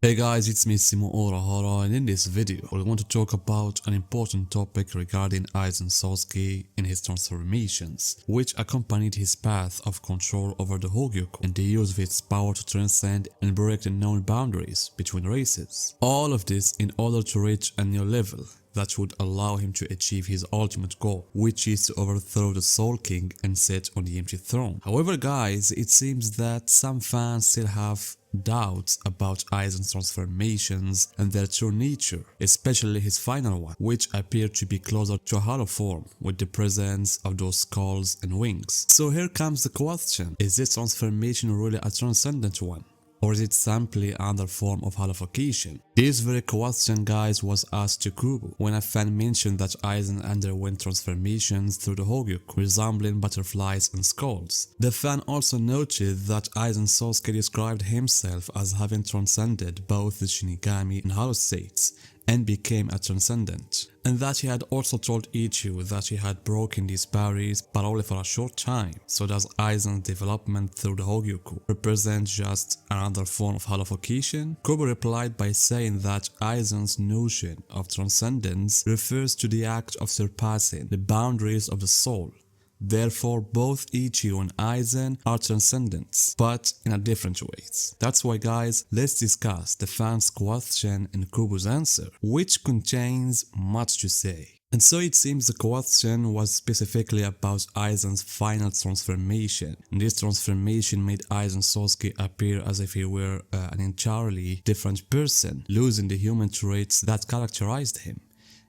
Hey guys, it's me Simo Orahara, and in this video we want to talk about an important topic regarding Aizen Sasuke and his transformations, which accompanied his path of control over the Hogyoku and the use of its power to transcend and break the known boundaries between races. All of this in order to reach a new level that would allow him to achieve his ultimate goal, which is to overthrow the Soul King and sit on the empty throne. However guys, it seems that some fans still have doubts about Aizen's transformations and their true nature, especially his final one, which appeared to be closer to a hollow form with the presence of those skulls and wings. So here comes the question, is this transformation really a transcendent one? Or is it simply another form of Hollowfication? This very question guys was asked to Kubo when a fan mentioned that Aizen underwent transformations through the Hogyoku, resembling butterflies and skulls. The fan also noted that Aizen Sasuke described himself as having transcended both the Shinigami and Hollow states and became a transcendent, and that he had also told Ichigo that he had broken these barriers but only for a short time. So does Aizen's development through the Hogyoku represent just another form of Hollowfication? Kubo replied by saying that Aizen's notion of transcendence refers to the act of surpassing the boundaries of the soul. Therefore, both Ichigo and Aizen are transcendents, but in a different ways. That's why guys, let's discuss the fans' question and Kubo's answer, which contains much to say. And so it seems the question was specifically about Aizen's final transformation, and this transformation made Aizen Sasuke appear as if he were an entirely different person, losing the human traits that characterized him,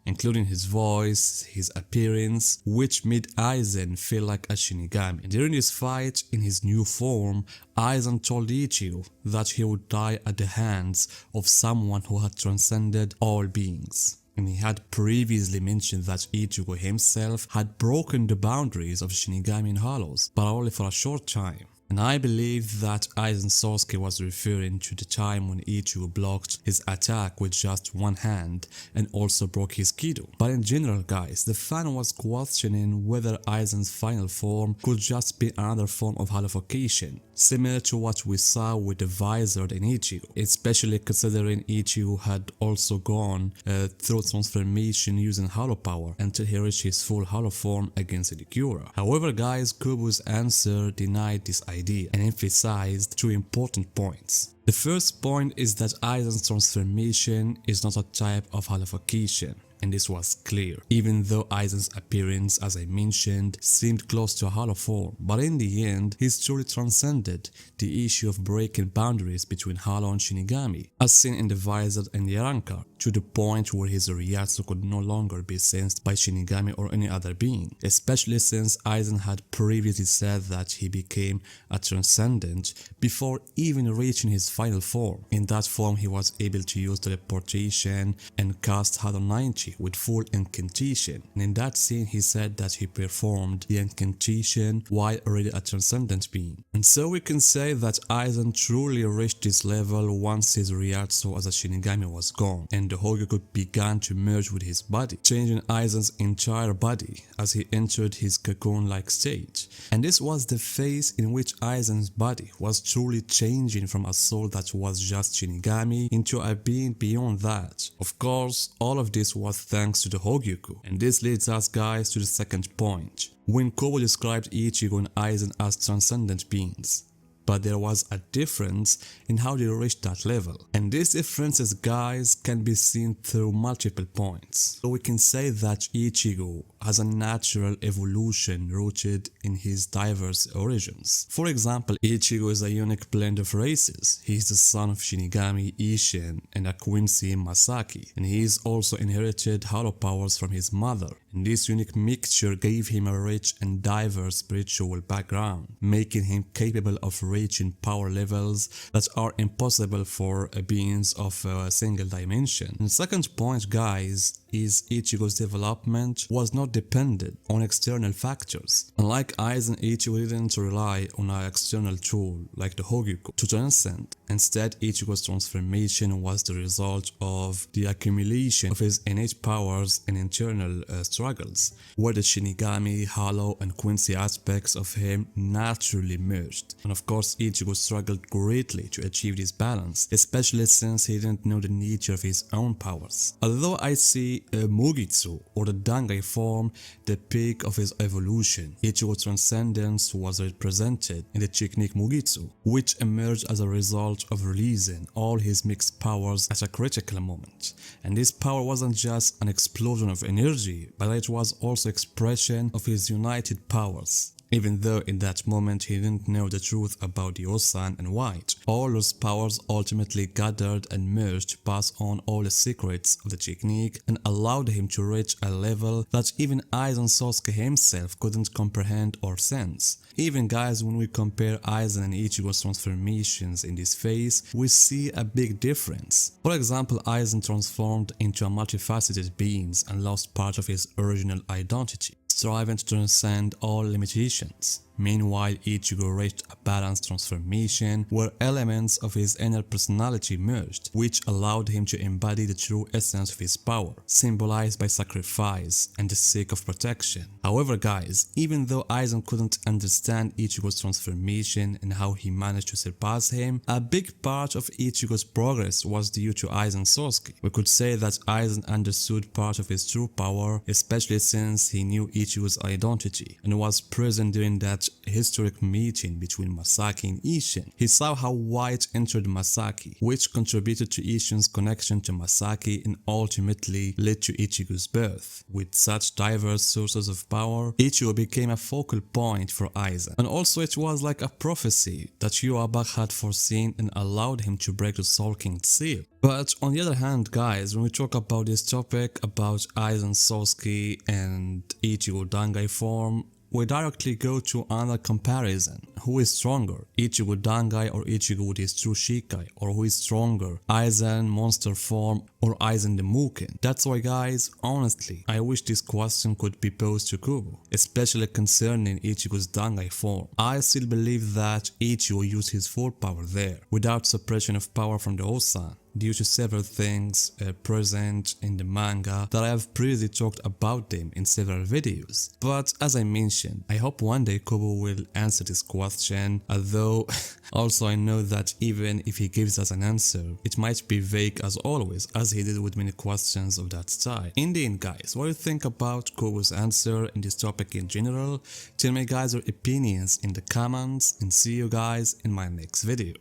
including his voice, his appearance, which made Aizen feel like a Shinigami. And during this fight, in his new form, Aizen told Ichigo that he would die at the hands of someone who had transcended all beings. And he had previously mentioned that Ichigo himself had broken the boundaries of Shinigami and Hollows, but only for a short time. And I believe that Aizen Sasuke was referring to the time when Ichigo blocked his attack with just one hand and also broke his Kido. But in general guys, the fan was questioning whether Aizen's final form could just be another form of Hollowfication, similar to what we saw with the Visor in Ichigo, especially considering Ichigo had also gone through transformation using Hollow power until he reached his full Hollow form against Idikura. However guys, Kubo's answer denied this idea and emphasized two important points. The first point is that Aizen's transformation is not a type of Hollowfication, and this was clear, even though Aizen's appearance, as I mentioned, seemed close to a hollow form, but in the end, he truly transcended the issue of breaking boundaries between Hollow and Shinigami, as seen in the Visor and the Rancor, to the point where his Ryatsu could no longer be sensed by Shinigami or any other being, especially since Aizen had previously said that he became a transcendent before even reaching his final form. In that form, he was able to use teleportation and cast Hado 90 with full incantation, and in that scene he said that he performed the incantation while already a transcendent being. And so we can say that Aizen truly reached this level once his Ryatsu as a Shinigami was gone, and the Hogyoku began to merge with his body, changing Aizen's entire body as he entered his cocoon-like state. And this was the phase in which Aizen's body was truly changing from a soul that was just Shinigami into a being beyond that. Of course, all of this was thanks to the Hogyoku, and this leads us guys to the second point, when Kubo described Ichigo and Aizen as transcendent beings. But there was a difference in how they reached that level. And these differences guys can be seen through multiple points. So we can say that Ichigo has a natural evolution rooted in his diverse origins. For example, Ichigo is a unique blend of races. He is the son of Shinigami Isshin and a Quincy Masaki, and he is also inherited Hollow powers from his mother. And this unique mixture gave him a rich and diverse spiritual background, making him capable of reaching power levels that are impossible for beings of a single dimension. And the second point guys, is Ichigo's development was not dependent on external factors. Unlike Aizen, Ichigo didn't rely on an external tool like the Hogyuko to transcend. Instead, Ichigo's transformation was the result of the accumulation of his innate powers and internal struggles, where the Shinigami, Hollow, and Quincy aspects of him naturally merged. And of course, Ichigo struggled greatly to achieve this balance, especially since he didn't know the nature of his own powers. Although I see Mugitsu, or the Dangai form, the peak of his evolution, Ichigo's transcendence was represented in the technique Mugitsu, which emerged as a result of releasing all his mixed powers at a critical moment. And this power wasn't just an explosion of energy, but it was also expression of his united powers. Even though in that moment he didn't know the truth about the Osan and White, all those powers ultimately gathered and merged to pass on all the secrets of the technique and allowed him to reach a level that even Aizen Sasuke himself couldn't comprehend or sense. Even guys, when we compare Aizen and Ichigo's transformations in this phase, we see a big difference. For example, Aizen transformed into a multifaceted being and lost part of his original identity, striving to transcend all limitations. Meanwhile, Ichigo reached a balanced transformation where elements of his inner personality merged, which allowed him to embody the true essence of his power, symbolized by sacrifice and the sake of protection. However guys, even though Aizen couldn't understand Ichigo's transformation and how he managed to surpass him, a big part of Ichigo's progress was due to Aizen Sasuke. We could say that Aizen understood part of his true power, especially since he knew Ichigo's identity and was present during that historic meeting between Masaki and Isshin. He saw how White entered Masaki, which contributed to Isshin's connection to Masaki and ultimately led to Ichigo's birth. With such diverse sources of power, Ichigo became a focal point for Aizen. And also it was like a prophecy that Yuabak had foreseen and allowed him to break the Soul King's seal. But on the other hand guys, when we talk about this topic about Aizen Sasuke and Ichigo Dangai form, we directly go to another comparison. Who is stronger, Ichigo Dangai or Ichigo with his true Shikai? Or who is stronger, Aizen monster form or Aizen the Mugen? That's why guys, honestly, I wish this question could be posed to Kubo, especially concerning Ichigo's Dangai form. I still believe that Ichigo used his full power there, without suppression of power from the Osan, due to several things present in the manga that I have previously talked about them in several videos. But as I mentioned, I hope one day Kubo will answer this question, although also I know that even if he gives us an answer, it might be vague as always, as he did with many questions of that style. In the end guys, what do you think about Kubo's answer in this topic in general? Tell me guys your opinions in the comments and see you guys in my next video.